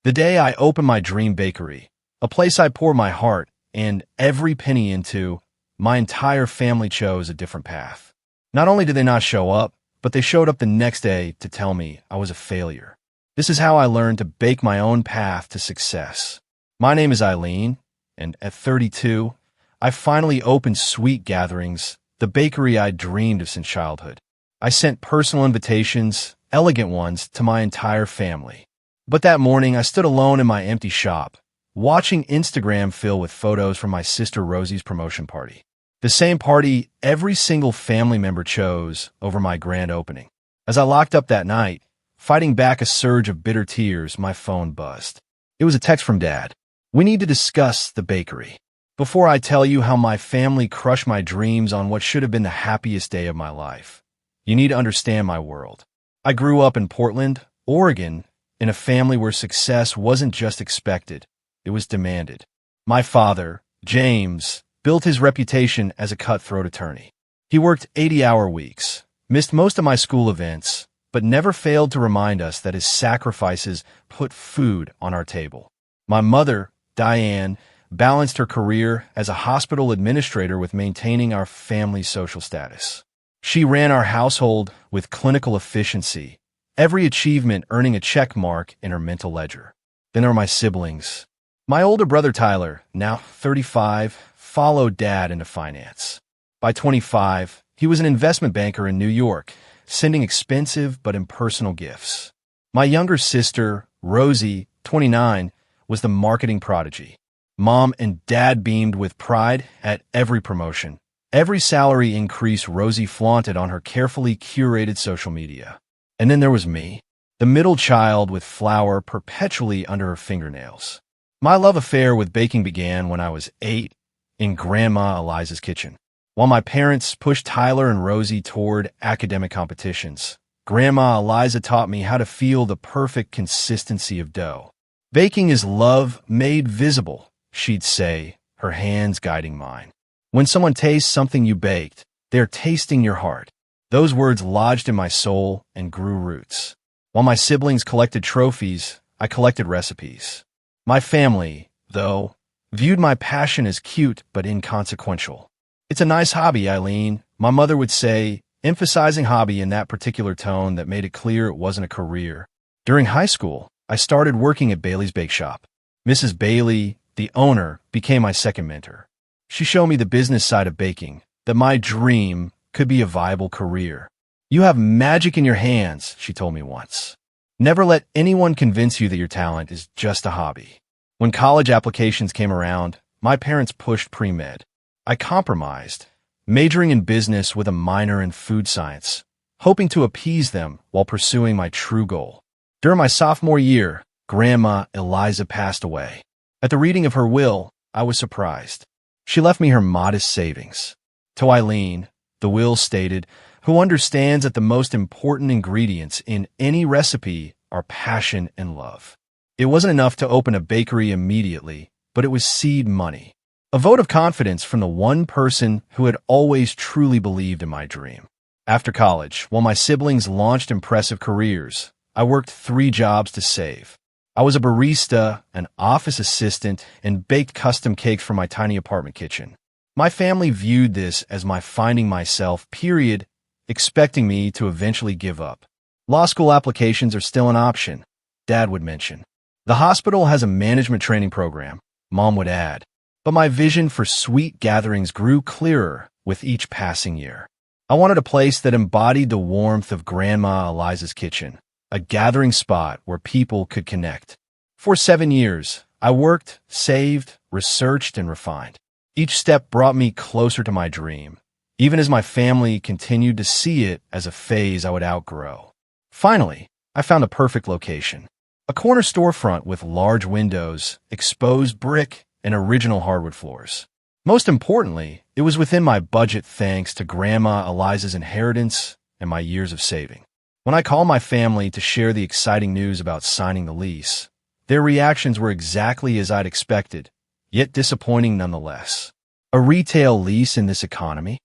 The day I opened my dream bakery, a place I poured my heart and every penny into, my entire family chose a different path. Not only did they not show up, but they showed up the next day to tell me I was a failure. This is how I learned to bake my own path to success. My name is Eileen, and at 32, I finally opened Sweet Gatherings, the bakery I dreamed of since childhood. I sent personal invitations, elegant ones, to my entire family. But that morning, I stood alone in my empty shop, watching Instagram fill with photos from my sister Rosie's promotion party. The same party every single family member chose over my grand opening. As I locked up that night, fighting back a surge of bitter tears, my phone buzzed. It was a text from Dad. "We need to discuss the bakery. Before I tell you how my family crushed my dreams on what should have been the happiest day of my life, you need to understand my world. I grew up in Portland, Oregon, in a family where success wasn't just expected, it was demanded. My father, James, built his reputation as a cutthroat attorney. He worked 80-hour weeks, missed most of my school events, but never failed to remind us that his sacrifices put food on our table. My mother, Diane, balanced her career as a hospital administrator with maintaining our family's social status. She ran our household with clinical efficiency, every achievement earning a check mark in her mental ledger. Then there are my siblings. My older brother Tyler, now 35, followed Dad into finance. By 25, he was an investment banker in New York, sending expensive but impersonal gifts. My younger sister, Rosie, 29, was the marketing prodigy. Mom and Dad beamed with pride at every promotion. Every salary increase Rosie flaunted on her carefully curated social media. And then there was me, the middle child with flour perpetually under her fingernails. My love affair with baking began when I was 8 in Grandma Eliza's kitchen. While my parents pushed Tyler and Rosie toward academic competitions, Grandma Eliza taught me how to feel the perfect consistency of dough. "Baking is love made visible," she'd say, her hands guiding mine. "When someone tastes something you baked, they're tasting your heart." Those words lodged in my soul and grew roots. While my siblings collected trophies, I collected recipes. My family, though, viewed my passion as cute but inconsequential. "It's a nice hobby, Eileen," my mother would say, emphasizing hobby in that particular tone that made it clear it wasn't a career. During high school, I started working at Bailey's Bake Shop. Mrs. Bailey, the owner, became my second mentor. She showed me the business side of baking, that my dream could be a viable career. "You have magic in your hands," she told me once. "Never let anyone convince you that your talent is just a hobby." When college applications came around, my parents pushed pre-med. I compromised, majoring in business with a minor in food science, hoping to appease them while pursuing my true goal. During my sophomore year, Grandma Eliza passed away. At the reading of her will, I was surprised. She left me her modest savings. To Eileen, the will stated, "who understands that the most important ingredients in any recipe are passion and love." It wasn't enough to open a bakery immediately, but it was seed money. A vote of confidence from the one person who had always truly believed in my dream. After college, while my siblings launched impressive careers, I worked 3 jobs to save. I was a barista, an office assistant, and baked custom cakes for my tiny apartment kitchen. My family viewed this as my finding myself period, expecting me to eventually give up. "Law school applications are still an option," Dad would mention. "The hospital has a management training program," Mom would add. But my vision for Sweet Gatherings grew clearer with each passing year. I wanted a place that embodied the warmth of Grandma Eliza's kitchen, a gathering spot where people could connect. For 7 years, I worked, saved, researched, and refined. Each step brought me closer to my dream, even as my family continued to see it as a phase I would outgrow. Finally, I found a perfect location. A corner storefront with large windows, exposed brick, and original hardwood floors. Most importantly, it was within my budget thanks to Grandma Eliza's inheritance and my years of saving. When I called my family to share the exciting news about signing the lease, their reactions were exactly as I'd expected, yet disappointing nonetheless. "A retail lease in this economy?"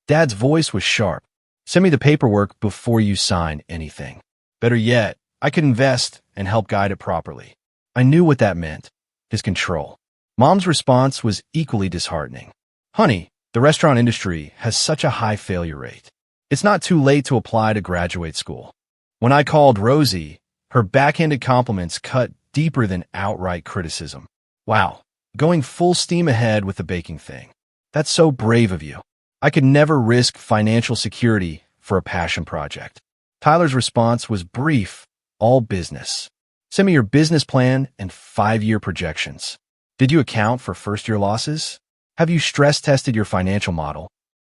Dad's voice was sharp. "Send me the paperwork before you sign anything. Better yet, I could invest and help guide it properly." I knew what that meant. His control. Mom's response was equally disheartening. Honey, the restaurant industry has such a high failure rate. It's not too late to apply to graduate school. When I called Rosie, her backhanded compliments cut deeper than outright criticism. Wow, going full steam ahead with the baking thing. That's so brave of you. I could never risk financial security for a passion project. Tyler's response was brief, all business. Send me your business plan and 5-year projections. Did you account for first-year losses? Have you stress-tested your financial model?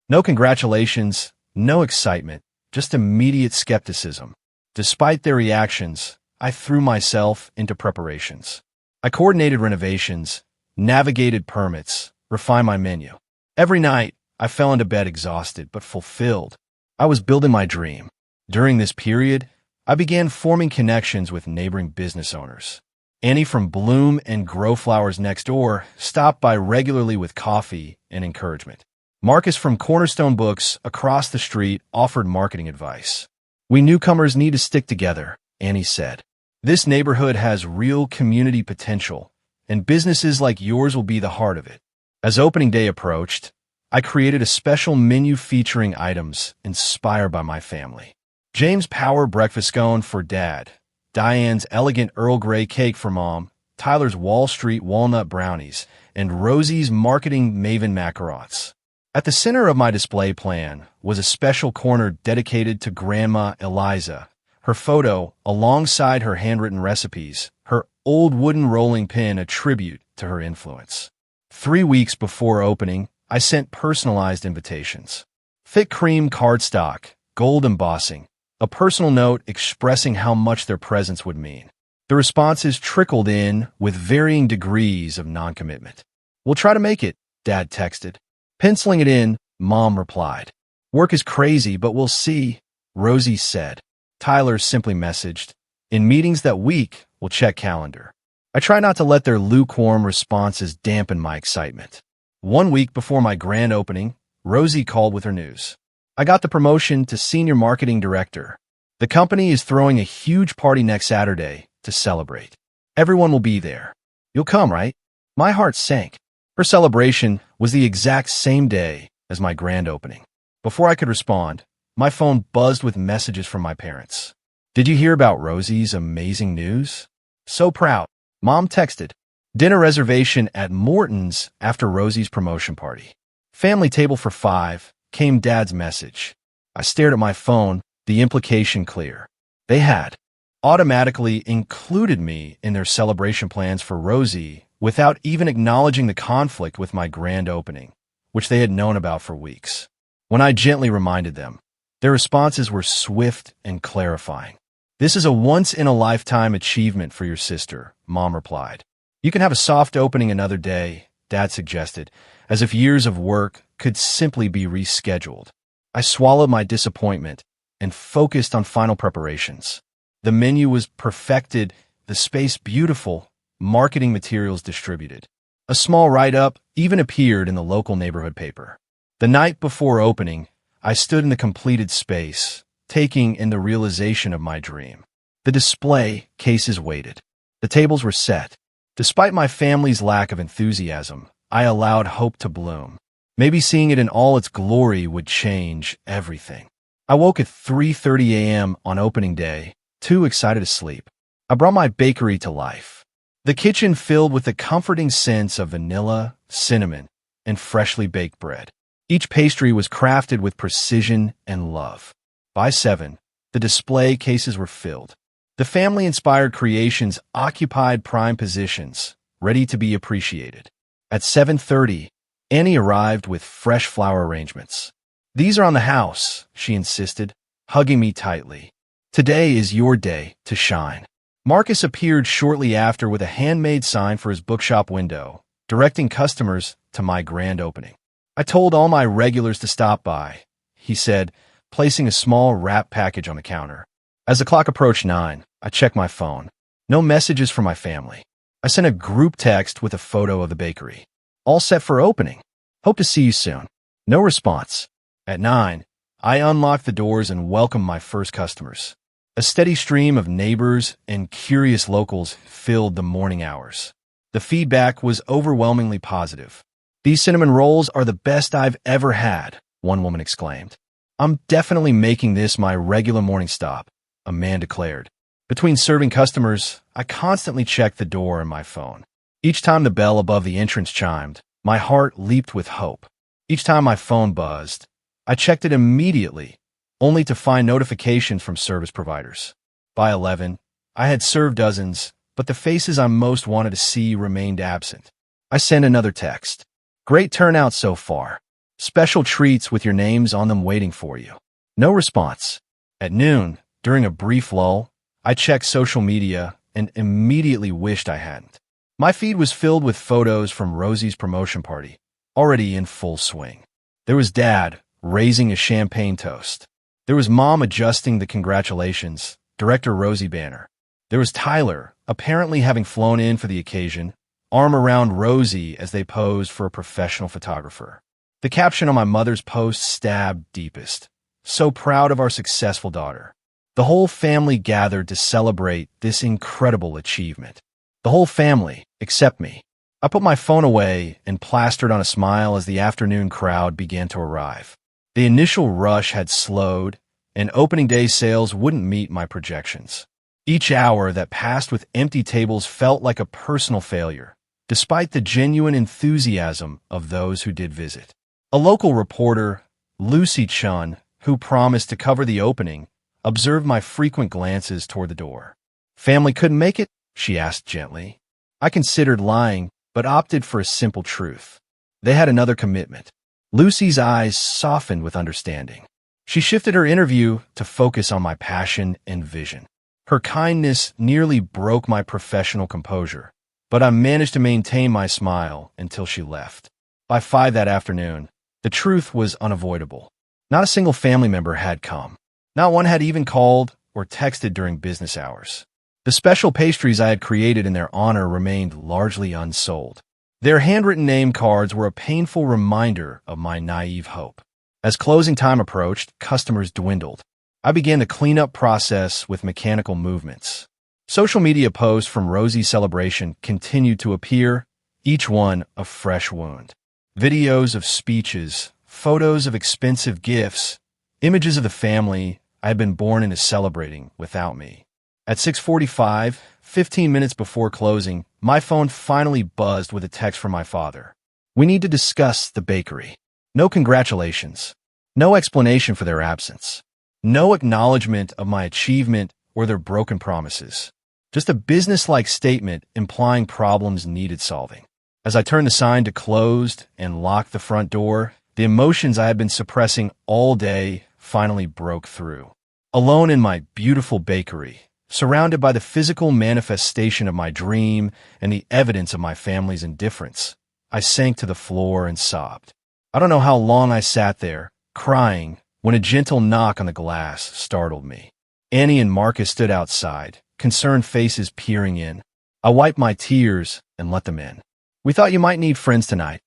No congratulations, no excitement, just immediate skepticism. Despite their reactions, I threw myself into preparations. I coordinated renovations, navigated permits, refined my menu. Every night, I fell into bed exhausted but fulfilled. I was building my dream. During this period, I began forming connections with neighboring business owners. Annie from Bloom and Grow Flowers next door stopped by regularly with coffee and encouragement. Marcus from Cornerstone Books across the street offered marketing advice. We newcomers need to stick together, Annie said. This neighborhood has real community potential, and businesses like yours will be the heart of it. As opening day approached, I created a special menu featuring items inspired by my family. James' Power Breakfast Scone for Dad, Diane's Elegant Earl Grey Cake for Mom, Tyler's Wall Street Walnut Brownies, and Rosie's Marketing Maven Macarons. At the center of my display plan was a special corner dedicated to Grandma Eliza. Her photo, alongside her handwritten recipes, her old wooden rolling pin a tribute to her influence. 3 weeks before opening, I sent personalized invitations. Thick cream cardstock, gold embossing, a personal note expressing how much their presence would mean. The responses trickled in with varying degrees of non-commitment. We'll try to make it, Dad texted. Penciling it in, Mom replied. Work is crazy, but we'll see, Rosie said. Tyler simply messaged, in meetings that week, we'll check calendar. I try not to let their lukewarm responses dampen my excitement. 1 week before my grand opening, Rosie called with her news. I got the promotion to Senior Marketing Director. The company is throwing a huge party next Saturday to celebrate. Everyone will be there. You'll come, right? My heart sank. Her celebration was the exact same day as my grand opening. Before I could respond, my phone buzzed with messages from my parents. Did you hear about Rosie's amazing news? So proud. Mom texted. Dinner reservation at Morton's after Rosie's promotion party. Family table for 5, came Dad's message. I stared at my phone, the implication clear. They had automatically included me in their celebration plans for Rosie without even acknowledging the conflict with my grand opening, which they had known about for weeks. When I gently reminded them, their responses were swift and clarifying. This is a once-in-a-lifetime achievement for your sister, Mom replied. You can have a soft opening another day, Dad suggested, as if years of work could simply be rescheduled. I swallowed my disappointment and focused on final preparations. The menu was perfected, the space beautiful, marketing materials distributed. A small write-up even appeared in the local neighborhood paper. The night before opening, I stood in the completed space, taking in the realization of my dream. The display cases waited. The tables were set. Despite my family's lack of enthusiasm, I allowed hope to bloom. Maybe seeing it in all its glory would change everything. I woke at 3:30 a.m. on opening day, too excited to sleep. I brought my bakery to life. The kitchen filled with the comforting scents of vanilla, cinnamon, and freshly baked bread. Each pastry was crafted with precision and love. By 7, the display cases were filled. The family-inspired creations occupied prime positions, ready to be appreciated. At 7:30, Annie arrived with fresh flower arrangements. These are on the house, she insisted, hugging me tightly. Today is your day to shine. Marcus appeared shortly after with a handmade sign for his bookshop window, directing customers to my grand opening. I told all my regulars to stop by, he said, placing a small wrap package on the counter. As the clock approached 9, I checked my phone. No messages from my family. I sent a group text with a photo of the bakery. All set for opening. Hope to see you soon. No response. At 9, I unlocked the doors and welcomed my first customers. A steady stream of neighbors and curious locals filled the morning hours. The feedback was overwhelmingly positive. "These cinnamon rolls are the best I've ever had," one woman exclaimed. "I'm definitely making this my regular morning stop," a man declared. Between serving customers, I constantly checked the door and my phone. Each time the bell above the entrance chimed, my heart leaped with hope. Each time my phone buzzed, I checked it immediately, only to find notifications from service providers. By 11, I had served dozens, but the faces I most wanted to see remained absent. I sent another text. "Great turnout so far. Special treats with your names on them waiting for you." No response. At noon, during a brief lull, I checked social media and immediately wished I hadn't. My feed was filled with photos from Rosie's promotion party, already in full swing. There was Dad raising a champagne toast. There was Mom adjusting the congratulations, Director Rosie banner. There was Tyler, apparently having flown in for the occasion, arm around Rosie as they posed for a professional photographer. The caption on my mother's post stabbed deepest. "So proud of our successful daughter." The whole family gathered to celebrate this incredible achievement. The whole family, except me. I put my phone away and plastered on a smile as the afternoon crowd began to arrive. The initial rush had slowed, and opening day sales wouldn't meet my projections. Each hour that passed with empty tables felt like a personal failure, despite the genuine enthusiasm of those who did visit. A local reporter, Lucy Chun, who promised to cover the opening, observed my frequent glances toward the door. "Family couldn't make it?" she asked gently. I considered lying, but opted for a simple truth. They had another commitment. Lucy's eyes softened with understanding. She shifted her interview to focus on my passion and vision. Her kindness nearly broke my professional composure, but I managed to maintain my smile until she left. By 5 that afternoon, the truth was unavoidable. Not a single family member had come. Not one had even called or texted during business hours. The special pastries I had created in their honor remained largely unsold. Their handwritten name cards were a painful reminder of my naive hope. As closing time approached, customers dwindled. I began the cleanup process with mechanical movements. Social media posts from Rosie's celebration continued to appear, each one a fresh wound. Videos of speeches, photos of expensive gifts, images of the family I had been born into celebrating without me. At 6:45, 15 minutes before closing, my phone finally buzzed with a text from my father. "We need to discuss the bakery." No congratulations. No explanation for their absence. No acknowledgement of my achievement or their broken promises. Just a business-like statement implying problems needed solving. As I turned the sign to closed and locked the front door, the emotions I had been suppressing all day finally broke through. Alone in my beautiful bakery, surrounded by the physical manifestation of my dream and the evidence of my family's indifference, I sank to the floor and sobbed. I don't know how long I sat there, crying, when a gentle knock on the glass startled me. Annie and Marcus stood outside, concerned faces peering in. I wiped my tears and let them in. "We thought you might need friends tonight,"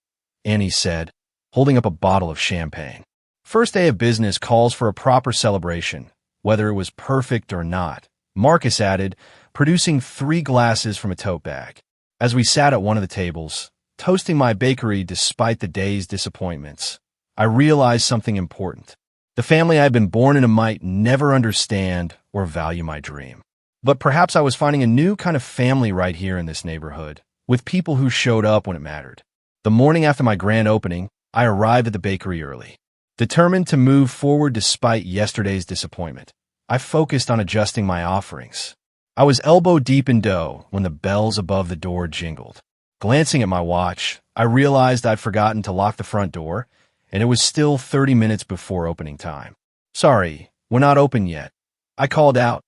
Annie said, holding up a bottle of champagne. First day of business calls for a proper celebration, whether it was perfect or not, Marcus added, producing 3 glasses from a tote bag. As we sat at one of the tables, toasting my bakery despite the day's disappointments, I realized something important. The family I had been born into might never understand or value my dream. But perhaps I was finding a new kind of family right here in this neighborhood, with people who showed up when it mattered. The morning after my grand opening, I arrived at the bakery early. Determined to move forward despite yesterday's disappointment, I focused on adjusting my offerings. I was elbow deep in dough when the bells above the door jingled. Glancing at my watch, I realized I'd forgotten to lock the front door, and it was still 30 minutes before opening time. "Sorry, we're not open yet," I called out,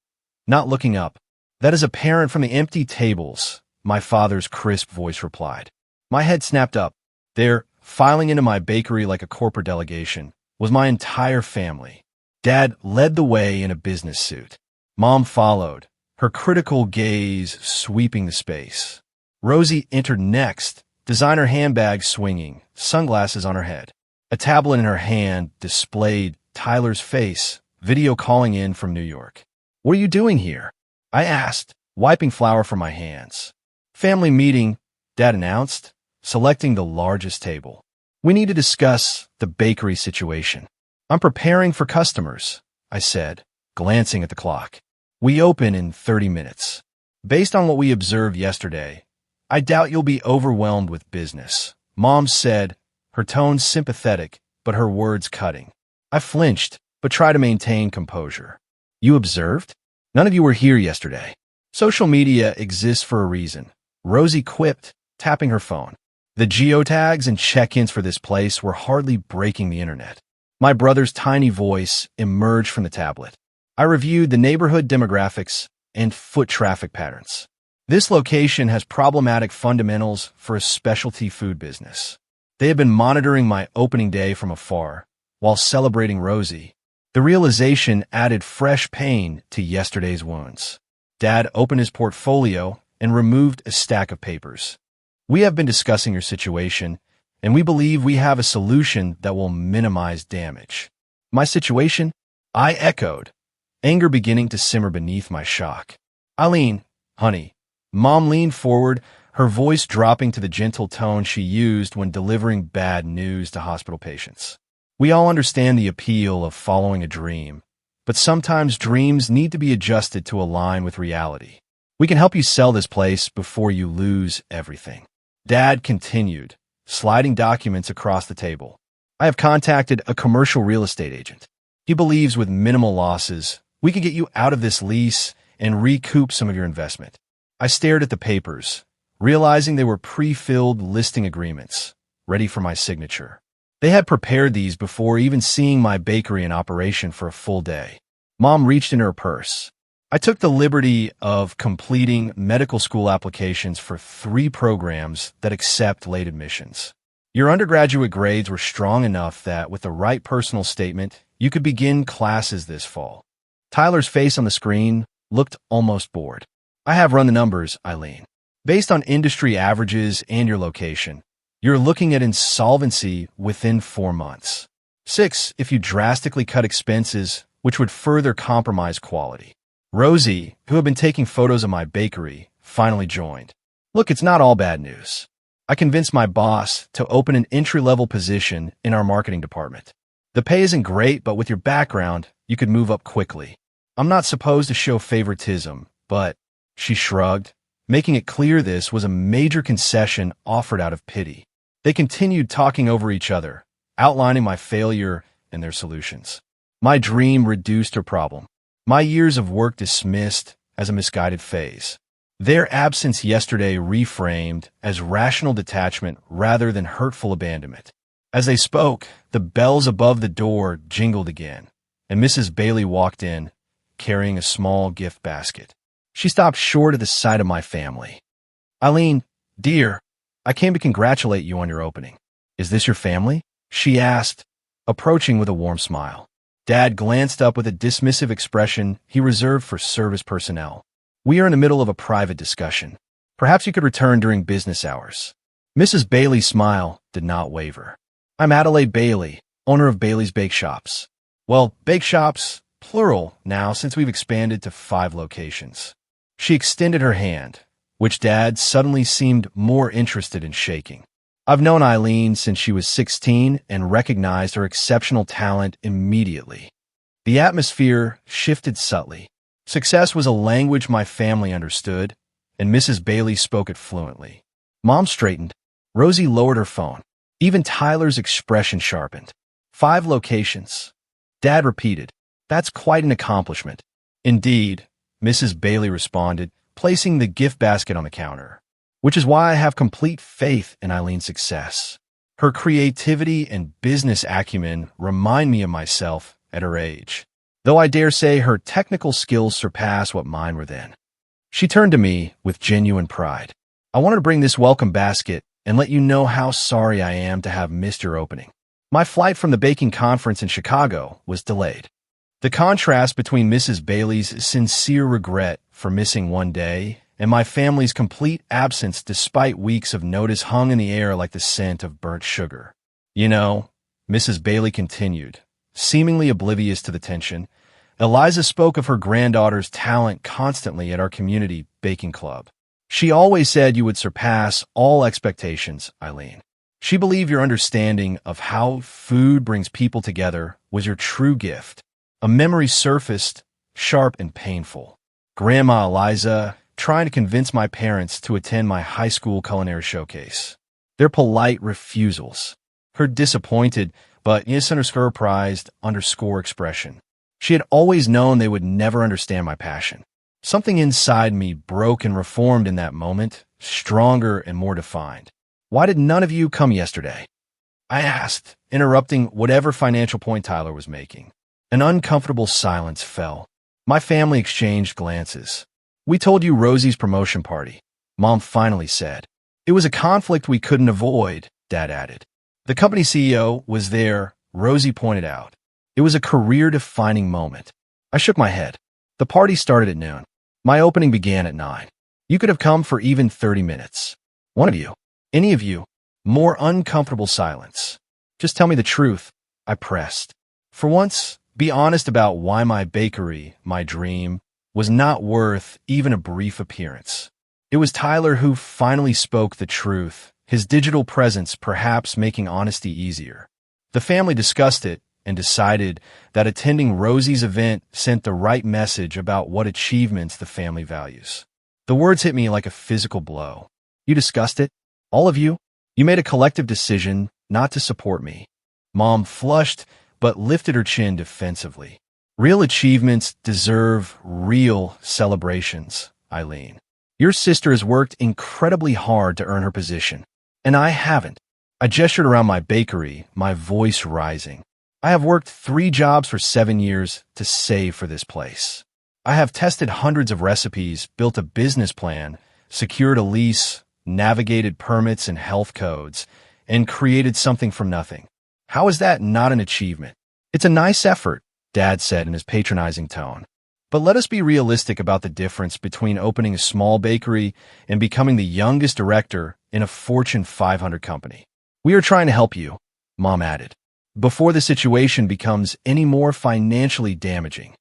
not looking up. "That is apparent from the empty tables," my father's crisp voice replied. My head snapped up. There, filing into my bakery like a corporate delegation, was my entire family. Dad led the way in a business suit. Mom followed, her critical gaze sweeping the space. Rosie entered next, designer handbag swinging, sunglasses on her head. A tablet in her hand displayed Tyler's face, video calling in from New York. "What are you doing here?" I asked, wiping flour from my hands. "Family meeting," Dad announced, selecting the largest table. "We need to discuss the bakery situation." "I'm preparing for customers," I said, glancing at the clock. "We open in 30 minutes. Based on what we observed yesterday, I doubt you'll be overwhelmed with business," Mom said, her tone sympathetic, but her words cutting. I flinched, but tried to maintain composure. "You observed? None of you were here yesterday." "Social media exists for a reason," Rosie quipped, tapping her phone. The geotags and check-ins for this place were hardly breaking the internet. My brother's tiny voice emerged from the tablet. I reviewed the neighborhood demographics and foot traffic patterns. "This location has problematic fundamentals for a specialty food business." They had been monitoring my opening day from afar, while celebrating Rosie. The realization added fresh pain to yesterday's wounds. Dad opened his portfolio and removed a stack of papers. "We have been discussing your situation, and we believe we have a solution that will minimize damage." "My situation?" I echoed, anger beginning to simmer beneath my shock. "Eileen, honey." Mom leaned forward, her voice dropping to the gentle tone she used when delivering bad news to hospital patients. "We all understand the appeal of following a dream, but sometimes dreams need to be adjusted to align with reality. We can help you sell this place before you lose everything." Dad continued, sliding documents across the table. "I have contacted a commercial real estate agent. He believes with minimal losses, we can get you out of this lease and recoup some of your investment." I stared at the papers, realizing they were pre-filled listing agreements, ready for my signature. They had prepared these before even seeing my bakery in operation for a full day. Mom reached in her purse. "I took the liberty of completing medical school applications for 3 programs that accept late admissions. Your undergraduate grades were strong enough that with the right personal statement, you could begin classes this fall." Tyler's face on the screen looked almost bored. "I have run the numbers, Eileen. Based on industry averages and your location, you're looking at insolvency within 4 months. 6 if you drastically cut expenses, which would further compromise quality." Rosie, who had been taking photos of my bakery, finally joined. "Look, it's not all bad news. I convinced my boss to open an entry-level position in our marketing department. The pay isn't great, but with your background, you could move up quickly. I'm not supposed to show favoritism, but..." She shrugged, making it clear this was a major concession offered out of pity. They continued talking over each other, outlining my failure and their solutions. My dream reduced her problem. My years of work dismissed as a misguided phase. Their absence yesterday reframed as rational detachment rather than hurtful abandonment. As they spoke, the bells above the door jingled again, and Mrs. Bailey walked in, carrying a small gift basket. She stopped short at the sight of my family. "Eileen, dear, I came to congratulate you on your opening." "Is this your family?" she asked, approaching with a warm smile. Dad glanced up with a dismissive expression he reserved for service personnel. "We are in the middle of a private discussion. Perhaps you could return during business hours." Mrs. Bailey's smile did not waver. "I'm Adelaide Bailey, owner of Bailey's Bake Shops." "Well, bake shops, plural now since we've expanded to 5 locations." She extended her hand, which Dad suddenly seemed more interested in shaking. "I've known Eileen since she was 16 and recognized her exceptional talent immediately." The atmosphere shifted subtly. Success was a language my family understood, and Mrs. Bailey spoke it fluently. Mom straightened. Rosie lowered her phone. Even Tyler's expression sharpened. 5 locations. Dad repeated, "That's quite an accomplishment." "Indeed," Mrs. Bailey responded, placing the gift basket on the counter. "Which is why I have complete faith in Eileen's success. Her creativity and business acumen remind me of myself at her age, though I dare say her technical skills surpass what mine were then." She turned to me with genuine pride. "I wanted to bring this welcome basket and let you know how sorry I am to have missed your opening. My flight from the baking conference in Chicago was delayed." The contrast between Mrs. Bailey's sincere regret for missing one day and my family's complete absence despite weeks of notice hung in the air like the scent of burnt sugar. "You know," Mrs. Bailey continued, seemingly oblivious to the tension, Eliza spoke of her granddaughter's talent constantly at our community baking club. She always said you would surpass all expectations, Eileen. She believed your understanding of how food brings people together was your true gift. A memory surfaced, sharp and painful. Grandma Eliza trying to convince my parents to attend my high school culinary showcase. Their polite refusals. Her disappointed but surprised expression. She had always known they would never understand my passion. Something inside me broke and reformed in that moment, stronger and more defined. Why did none of you come yesterday? I asked, interrupting whatever financial point Tyler was making. An uncomfortable silence fell. My family exchanged glances. We told you Rosie's promotion party, Mom finally said. It was a conflict we couldn't avoid, Dad added. The company CEO was there, Rosie pointed out. It was a career-defining moment. I shook my head. The party started at noon. My opening began at 9. You could have come for even 30 minutes. One of you. Any of you. More uncomfortable silence. Just tell me the truth, I pressed. For once, be honest about why my bakery, my dream, was not worth even a brief appearance. It was Tyler who finally spoke the truth, his digital presence perhaps making honesty easier. The family discussed it and decided that attending Rosie's event sent the right message about what achievements the family values. The words hit me like a physical blow. You discussed it? All of you? You made a collective decision not to support me. Mom flushed, but lifted her chin defensively. Real achievements deserve real celebrations, Eileen. Your sister has worked incredibly hard to earn her position, and I haven't. I gestured around my bakery, my voice rising. I have worked 3 jobs for 7 years to save for this place. I have tested hundreds of recipes, built a business plan, secured a lease, navigated permits and health codes, and created something from nothing. How is that not an achievement? It's a nice effort, Dad said in his patronizing tone. But let us be realistic about the difference between opening a small bakery and becoming the youngest director in a Fortune 500 company. We are trying to help you, Mom added, before the situation becomes any more financially damaging.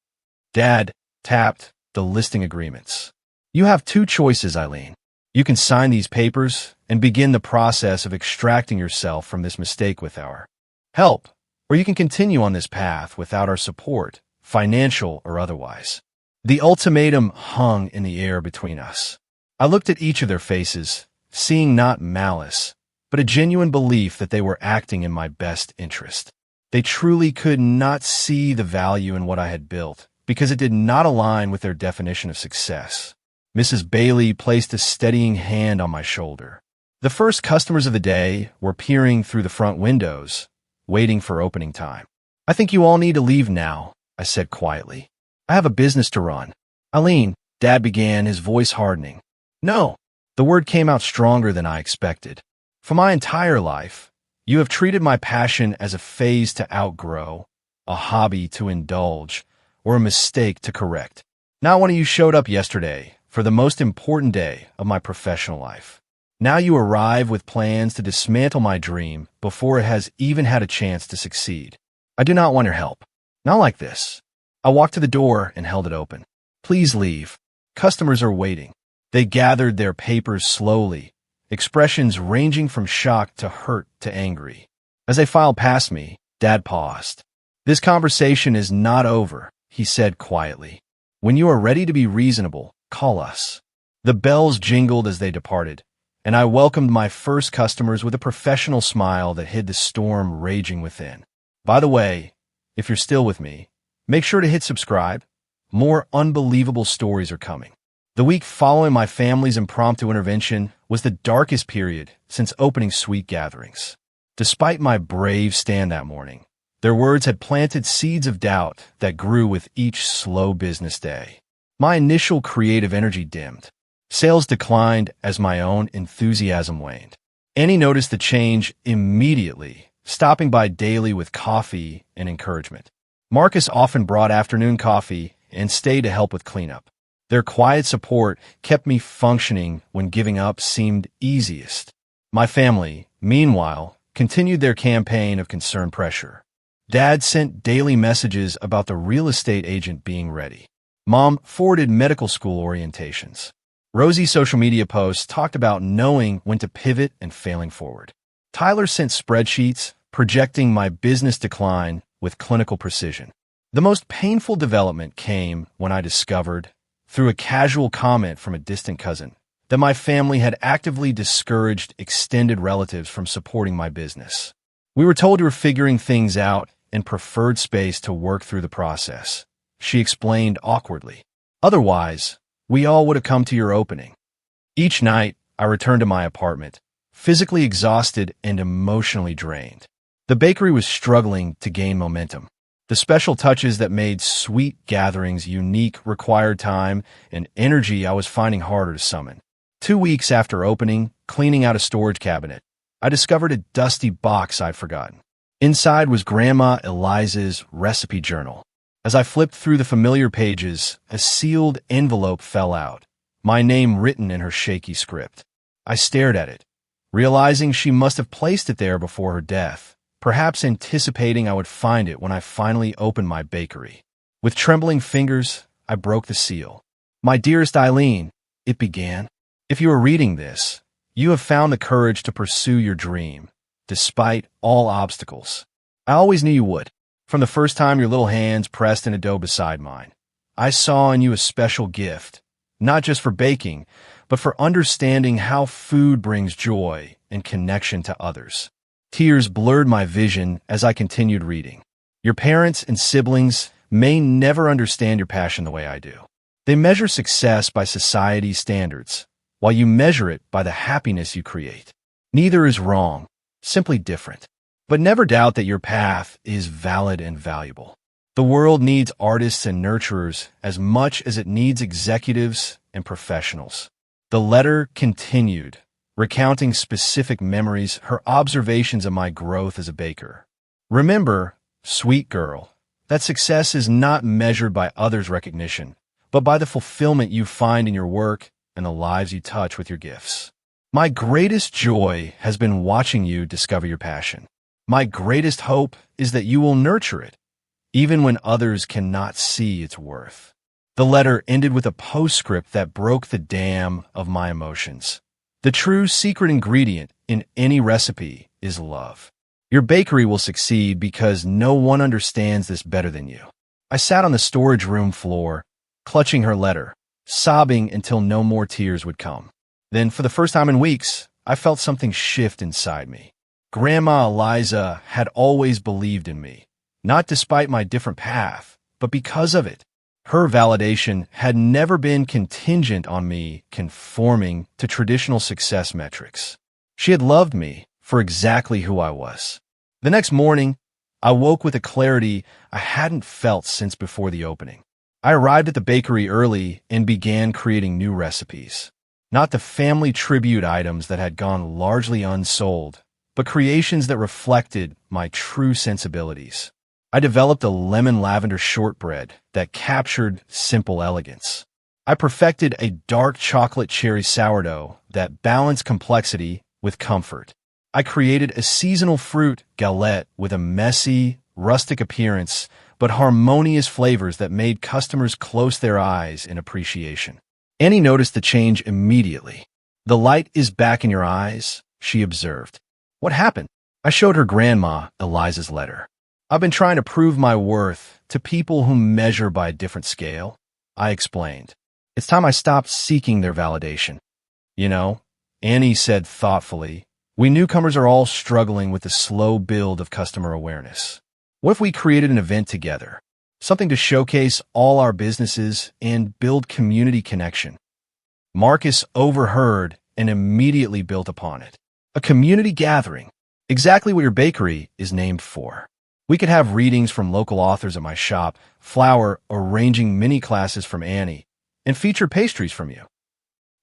Dad tapped the listing agreements. You have 2 choices, Eileen. You can sign these papers and begin the process of extracting yourself from this mistake with our help, or you can continue on this path without our support, financial or otherwise. The ultimatum hung in the air between us. I looked at each of their faces, seeing not malice, but a genuine belief that they were acting in my best interest. They truly could not see the value in what I had built, because it did not align with their definition of success. Mrs. Bailey placed a steadying hand on my shoulder. The first customers of the day were peering through the front windows, waiting for opening time. I think you all need to leave now, I said quietly. I have a business to run. Eileen, Dad began, his voice hardening. No. The word came out stronger than I expected. For my entire life, you have treated my passion as a phase to outgrow, a hobby to indulge, or a mistake to correct. Not one of you showed up yesterday for the most important day of my professional life. Now you arrive with plans to dismantle my dream before it has even had a chance to succeed. I do not want your help. Not like this. I walked to the door and held it open. Please leave. Customers are waiting. They gathered their papers slowly, expressions ranging from shock to hurt to angry. As they filed past me, Dad paused. This conversation is not over, he said quietly. When you are ready to be reasonable, call us. The bells jingled as they departed, and I welcomed my first customers with a professional smile that hid the storm raging within. By the way, if you're still with me, make sure to hit subscribe. More unbelievable stories are coming. The week following my family's impromptu intervention was the darkest period since opening Sweet Gatherings. Despite my brave stand that morning, their words had planted seeds of doubt that grew with each slow business day. My initial creative energy dimmed. Sales declined as my own enthusiasm waned. Annie noticed the change immediately, stopping by daily with coffee and encouragement. Marcus often brought afternoon coffee and stayed to help with cleanup. Their quiet support kept me functioning when giving up seemed easiest. My family, meanwhile, continued their campaign of concerned pressure. Dad sent daily messages about the real estate agent being ready. Mom forwarded medical school orientations. Rosie's social media posts talked about knowing when to pivot and failing forward. Tyler sent spreadsheets projecting my business decline with clinical precision. The most painful development came when I discovered, through a casual comment from a distant cousin, that my family had actively discouraged extended relatives from supporting my business. We were told we were figuring things out and preferred space to work through the process, she explained awkwardly. Otherwise, we all would have come to your opening. Each night, I returned to my apartment, physically exhausted and emotionally drained. The bakery was struggling to gain momentum. The special touches that made sweet gatherings unique required time and energy I was finding harder to summon. 2 weeks after opening, cleaning out a storage cabinet, I discovered a dusty box I'd forgotten. Inside was Grandma Eliza's recipe journal. As I flipped through the familiar pages, a sealed envelope fell out, my name written in her shaky script. I stared at it, realizing she must have placed it there before her death, perhaps anticipating I would find it when I finally opened my bakery. With trembling fingers, I broke the seal. "My dearest Eileen," it began, "if you are reading this, you have found the courage to pursue your dream, despite all obstacles. I always knew you would. From the first time your little hands pressed in a dough beside mine, I saw in you a special gift, not just for baking, but for understanding how food brings joy and connection to others." Tears blurred my vision as I continued reading. "Your parents and siblings may never understand your passion the way I do. They measure success by society's standards, while you measure it by the happiness you create. Neither is wrong, simply different. But never doubt that your path is valid and valuable. The world needs artists and nurturers as much as it needs executives and professionals." The letter continued, recounting specific memories, her observations of my growth as a baker. "Remember, sweet girl, that success is not measured by others' recognition, but by the fulfillment you find in your work and the lives you touch with your gifts. My greatest joy has been watching you discover your passion. My greatest hope is that you will nurture it, even when others cannot see its worth." The letter ended with a postscript that broke the dam of my emotions. "The true secret ingredient in any recipe is love. Your bakery will succeed because no one understands this better than you." I sat on the storage room floor, clutching her letter, sobbing until no more tears would come. Then, for the first time in weeks, I felt something shift inside me. Grandma Eliza had always believed in me, not despite my different path, but because of it. Her validation had never been contingent on me conforming to traditional success metrics. She had loved me for exactly who I was. The next morning, I woke with a clarity I hadn't felt since before the opening. I arrived at the bakery early and began creating new recipes. Not the family tribute items that had gone largely unsold, but creations that reflected my true sensibilities. I developed a lemon lavender shortbread that captured simple elegance. I perfected a dark chocolate cherry sourdough that balanced complexity with comfort. I created a seasonal fruit galette with a messy, rustic appearance, but harmonious flavors that made customers close their eyes in appreciation. Annie noticed the change immediately. "The light is back in your eyes," she observed. "What happened?" I showed her Grandma Eliza's letter. "I've been trying to prove my worth to people who measure by a different scale," I explained. "It's time I stopped seeking their validation." "You know," Annie said thoughtfully, "we newcomers are all struggling with the slow build of customer awareness. What if we created an event together? Something to showcase all our businesses and build community connection." Marcus overheard and immediately built upon it. "A community gathering. Exactly what your bakery is named for. We could have readings from local authors at my shop, Flower arranging mini classes from Annie, and feature pastries from you."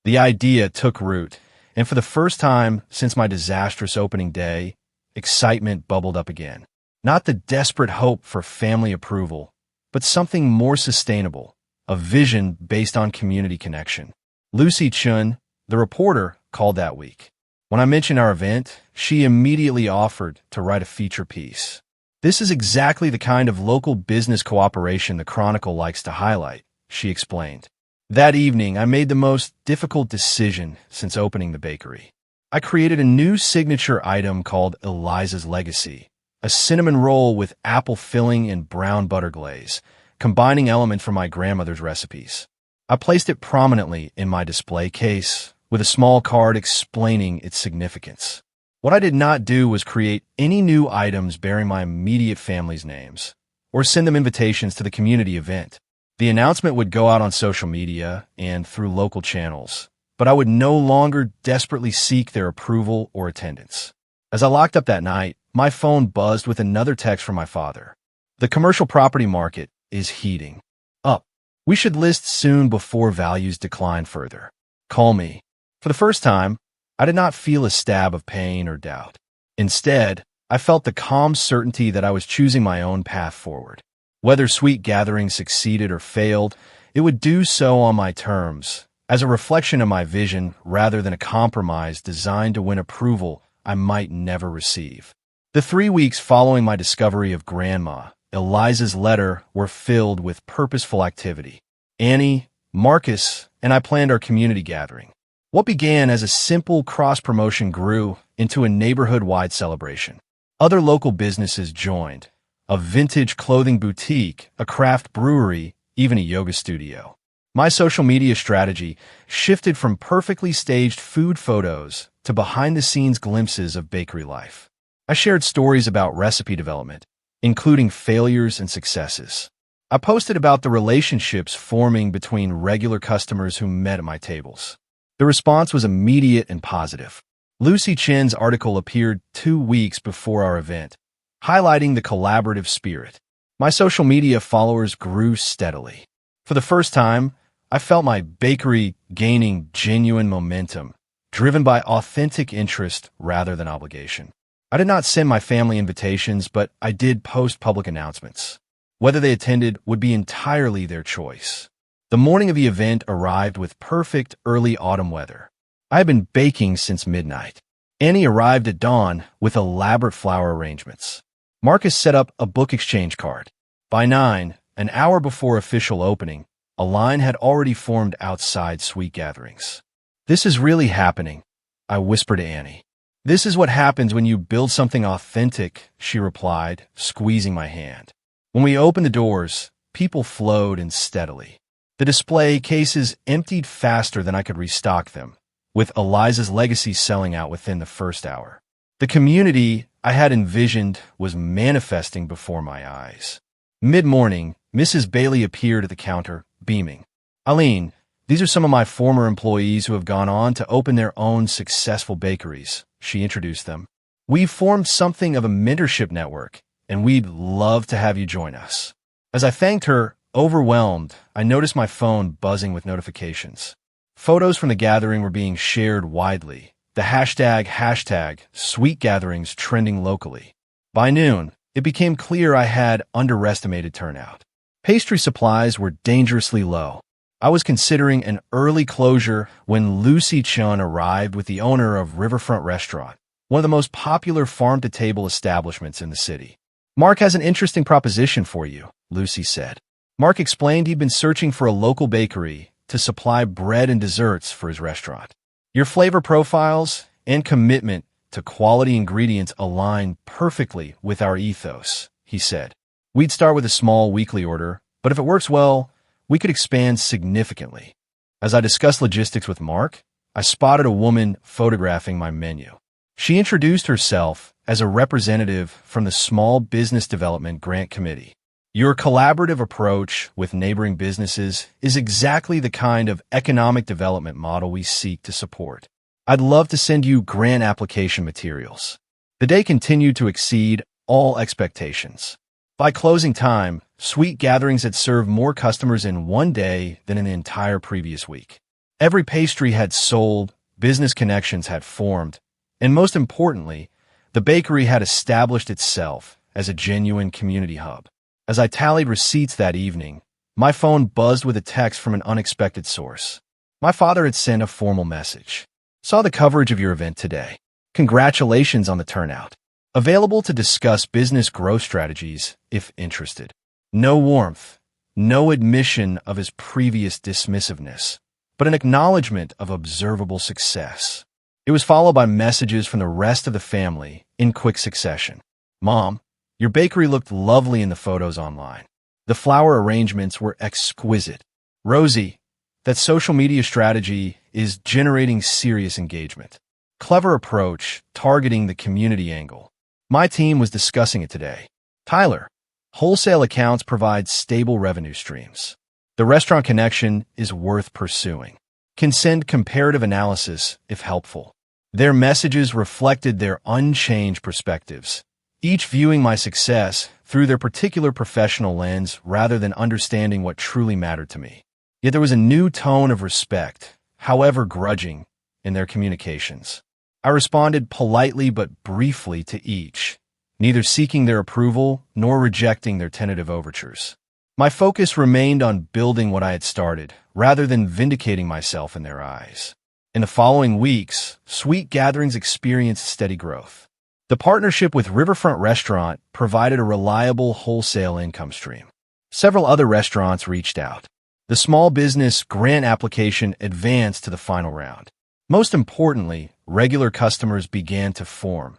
The idea took root, and for the first time since my disastrous opening day, excitement bubbled up again. Not the desperate hope for family approval, but something more sustainable, a vision based on community connection. Lucy Chun, the reporter, called that week. When I mentioned our event, she immediately offered to write a feature piece. This is exactly the kind of local business cooperation the Chronicle likes to highlight, she explained. That evening, I made the most difficult decision since opening the bakery. I created a new signature item called Eliza's Legacy, a cinnamon roll with apple filling and brown butter glaze, combining elements from my grandmother's recipes. I placed it prominently in my display case, with a small card explaining its significance. What I did not do was create any new items bearing my immediate family's names, or send them invitations to the community event. The announcement would go out on social media and through local channels, but I would no longer desperately seek their approval or attendance. As I locked up that night, my phone buzzed with another text from my father. The commercial property market is heating up. We should list soon before values decline further. Call me. For the first time, I did not feel a stab of pain or doubt. Instead, I felt the calm certainty that I was choosing my own path forward. Whether Sweet Gathering succeeded or failed, it would do so on my terms, as a reflection of my vision rather than a compromise designed to win approval I might never receive. The 3 weeks following my discovery of Grandma, Eliza's letter were filled with purposeful activity. Annie, Marcus, and I planned our community gathering. What began as a simple cross-promotion grew into a neighborhood-wide celebration. Other local businesses joined, a vintage clothing boutique, a craft brewery, even a yoga studio. My social media strategy shifted from perfectly staged food photos to behind-the-scenes glimpses of bakery life. I shared stories about recipe development, including failures and successes. I posted about the relationships forming between regular customers who met at my tables. The response was immediate and positive. Lucy Chen's article appeared 2 weeks before our event, highlighting the collaborative spirit. My social media followers grew steadily. For the first time, I felt my bakery gaining genuine momentum, driven by authentic interest rather than obligation. I did not send my family invitations, but I did post public announcements. Whether they attended would be entirely their choice. The morning of the event arrived with perfect early autumn weather. I had been baking since midnight. Annie arrived at dawn with elaborate flower arrangements. Marcus set up a book exchange card. By 9, an hour before official opening, a line had already formed outside Sweet Gatherings. "This is really happening," I whispered to Annie. "This is what happens when you build something authentic," she replied, squeezing my hand. When we opened the doors, people flowed in steadily. The display cases emptied faster than I could restock them, with Eliza's Legacy selling out within the first hour. The community I had envisioned was manifesting before my eyes. Mid-morning, Mrs. Bailey appeared at the counter, beaming. "Eileen, these are some of my former employees who have gone on to open their own successful bakeries," she introduced them. "We've formed something of a mentorship network, and we'd love to have you join us." As I thanked her, overwhelmed, I noticed my phone buzzing with notifications. Photos from the gathering were being shared widely, the hashtag Sweet Gatherings trending locally. By noon, it became clear I had underestimated turnout. Pastry supplies were dangerously low. I was considering an early closure when Lucy Chen arrived with the owner of Riverfront Restaurant, one of the most popular farm-to-table establishments in the city. "Mark has an interesting proposition for you," Lucy said. Mark explained he'd been searching for a local bakery to supply bread and desserts for his restaurant. "Your flavor profiles and commitment to quality ingredients align perfectly with our ethos," he said. "We'd start with a small weekly order, but if it works well, we could expand significantly." As I discussed logistics with Mark, I spotted a woman photographing my menu. She introduced herself as a representative from the Small Business Development Grant Committee. "Your collaborative approach with neighboring businesses is exactly the kind of economic development model we seek to support. I'd love to send you grant application materials." The day continued to exceed all expectations. By closing time, Sweet Gatherings had served more customers in one day than in the entire previous week. Every pastry had sold, business connections had formed, and most importantly, the bakery had established itself as a genuine community hub. As I tallied receipts that evening, my phone buzzed with a text from an unexpected source. My father had sent a formal message. "Saw the coverage of your event today. Congratulations on the turnout. Available to discuss business growth strategies if interested. No warmth, no admission of his previous dismissiveness, but an acknowledgement of observable success. It was followed by messages from the rest of the family in quick succession. Mom, your bakery looked lovely in the photos online. The flower arrangements were exquisite. Rosie, that social media strategy is generating serious engagement. Clever approach, targeting the community angle. My team was discussing it today. Tyler, wholesale accounts provide stable revenue streams. The restaurant connection is worth pursuing. Can send comparative analysis if helpful. Their messages reflected their unchanged perspectives, each viewing my success through their particular professional lens rather than understanding what truly mattered to me. Yet there was a new tone of respect, however grudging, in their communications. I responded politely but briefly to each, neither seeking their approval nor rejecting their tentative overtures. My focus remained on building what I had started, rather than vindicating myself in their eyes. In the following weeks, Sweet Gatherings experienced steady growth. The partnership with Riverfront Restaurant provided a reliable wholesale income stream. Several other restaurants reached out. The small business grant application advanced to the final round. Most importantly, regular customers began to form.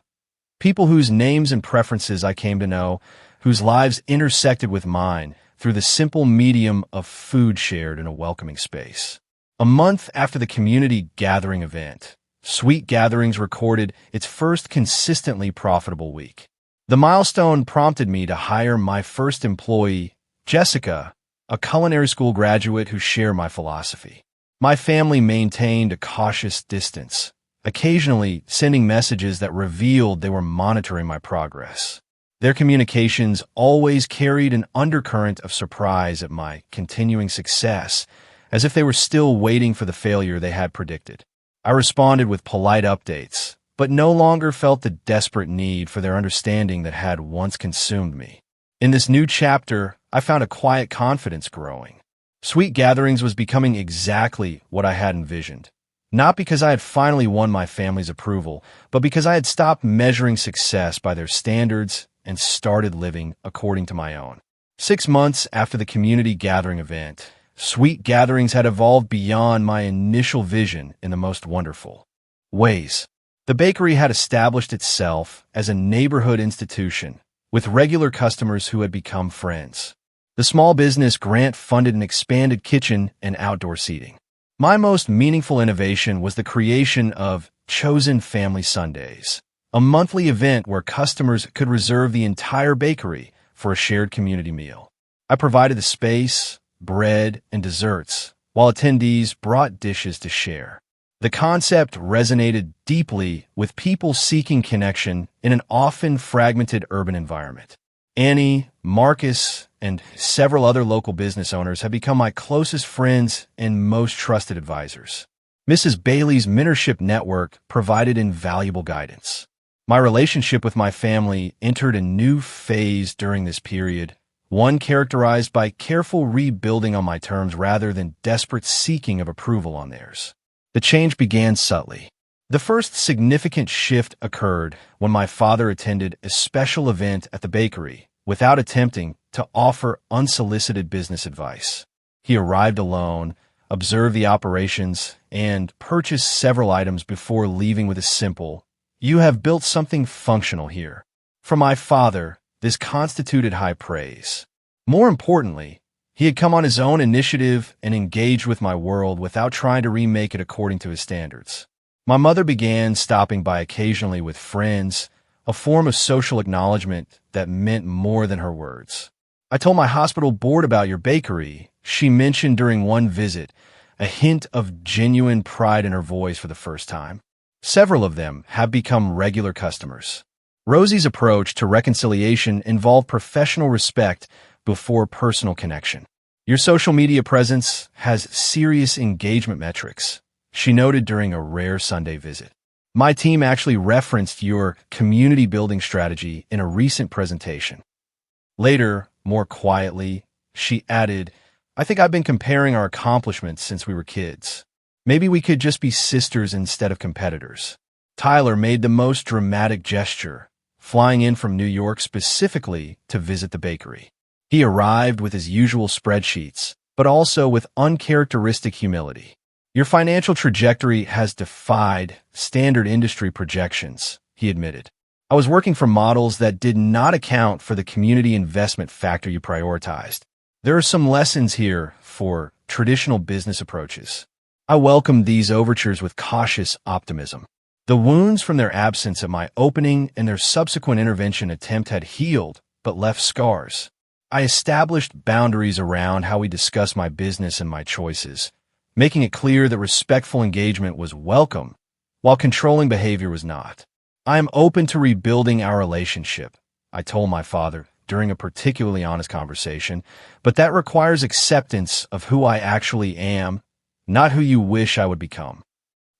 People whose names and preferences I came to know, whose lives intersected with mine through the simple medium of food shared in a welcoming space. A month after the community gathering event, Sweet Gatherings recorded its first consistently profitable week. The milestone prompted me to hire my first employee, Jessica, a culinary school graduate who shared my philosophy. My family maintained a cautious distance, occasionally sending messages that revealed they were monitoring my progress. Their communications always carried an undercurrent of surprise at my continuing success, as if they were still waiting for the failure they had predicted. I responded with polite updates, but no longer felt the desperate need for their understanding that had once consumed me. In this new chapter, I found a quiet confidence growing. Sweet Gatherings was becoming exactly what I had envisioned. Not because I had finally won my family's approval, but because I had stopped measuring success by their standards and started living according to my own. 6 months after the community gathering event, Sweet Gatherings had evolved beyond my initial vision in the most wonderful ways. The bakery had established itself as a neighborhood institution with regular customers who had become friends. The small business grant funded an expanded kitchen and outdoor seating. My most meaningful innovation was the creation of Chosen Family Sundays, a monthly event where customers could reserve the entire bakery for a shared community meal. I provided the space, bread, and desserts, while attendees brought dishes to share. The concept resonated deeply with people seeking connection in an often fragmented urban environment. Annie, Marcus, and several other local business owners have become my closest friends and most trusted advisors. Mrs. Bailey's mentorship network provided invaluable guidance. My relationship with my family entered a new phase during this period, one characterized by careful rebuilding on my terms rather than desperate seeking of approval on theirs. The change began subtly. The first significant shift occurred when my father attended a special event at the bakery without attempting to offer unsolicited business advice. He arrived alone, observed the operations, and purchased several items before leaving with a simple, "You have built something functional here." For my father, this constituted high praise. More importantly, he had come on his own initiative and engaged with my world without trying to remake it according to his standards. My mother began stopping by occasionally with friends, a form of social acknowledgement that meant more than her words. "I told my hospital board about your bakery," she mentioned during one visit, a hint of genuine pride in her voice for the first time. Several of them have become regular customers. Rosie's approach to reconciliation involved professional respect before personal connection. "Your social media presence has serious engagement metrics," she noted during a rare Sunday visit. "My team actually referenced your community building strategy in a recent presentation." Later, more quietly, she added, "I think I've been comparing our accomplishments since we were kids. Maybe we could just be sisters instead of competitors." Tyler made the most dramatic gesture, flying in from New York specifically to visit the bakery. He arrived with his usual spreadsheets, but also with uncharacteristic humility. "Your financial trajectory has defied standard industry projections," he admitted. "I was working for models that did not account for the community investment factor you prioritized. There are some lessons here for traditional business approaches." I welcomed these overtures with cautious optimism. The wounds from their absence at my opening and their subsequent intervention attempt had healed, but left scars. I established boundaries around how we discussed my business and my choices, making it clear that respectful engagement was welcome, while controlling behavior was not. "I am open to rebuilding our relationship," I told my father during a particularly honest conversation, "but that requires acceptance of who I actually am, not who you wish I would become."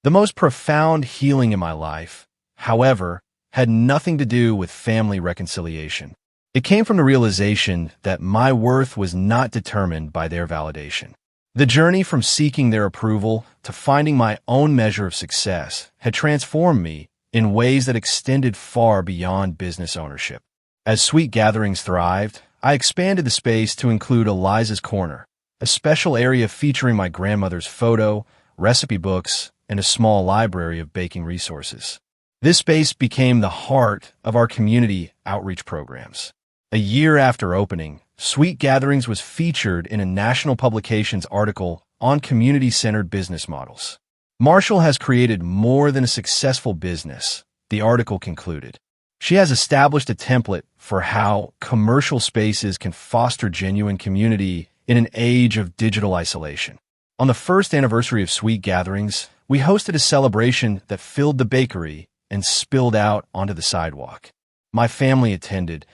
The most profound healing in my life, however, had nothing to do with family reconciliation. It came from the realization that my worth was not determined by their validation. The journey from seeking their approval to finding my own measure of success had transformed me in ways that extended far beyond business ownership. As Sweet Gatherings thrived, I expanded the space to include Eliza's Corner, a special area featuring my grandmother's photo, recipe books, and a small library of baking resources. This space became the heart of our community outreach programs. A year after opening, Sweet Gatherings was featured in a national publications article on community-centered business models. "Marshall has created more than a successful business," the article concluded. "She has established a template for how commercial spaces can foster genuine community in an age of digital isolation." On the first anniversary of Sweet Gatherings, we hosted a celebration that filled the bakery and spilled out onto the sidewalk. My family attended,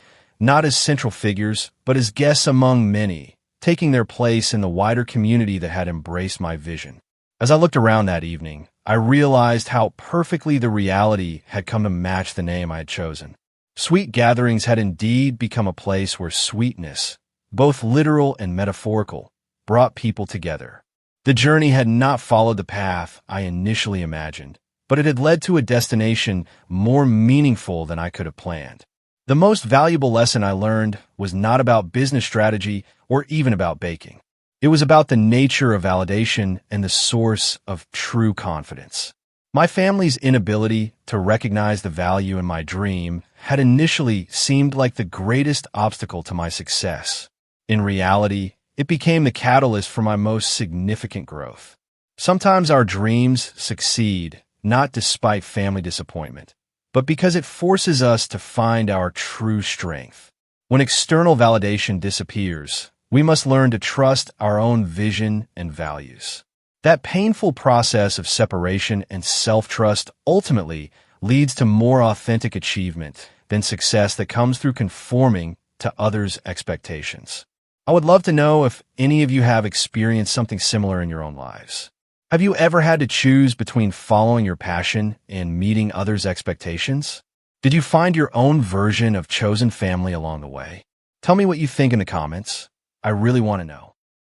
not as central figures, but as guests among many, taking their place in the wider community that had embraced my vision. As I looked around that evening, I realized how perfectly the reality had come to match the name I had chosen. Sweet Gatherings had indeed become a place where sweetness, both literal and metaphorical, brought people together. The journey had not followed the path I initially imagined, but it had led to a destination more meaningful than I could have planned. The most valuable lesson I learned was not about business strategy or even about baking. It was about the nature of validation and the source of true confidence. My family's inability to recognize the value in my dream had initially seemed like the greatest obstacle to my success. In reality, it became the catalyst for my most significant growth. Sometimes our dreams succeed, not despite family disappointment, but because it forces us to find our true strength. When external validation disappears, we must learn to trust our own vision and values. That painful process of separation and self-trust ultimately leads to more authentic achievement than success that comes through conforming to others' expectations. I would love to know if any of you have experienced something similar in your own lives. Have you ever had to choose between following your passion and meeting others' expectations? Did you find your own version of chosen family along the way? Tell me what you think in the comments. I really want to know.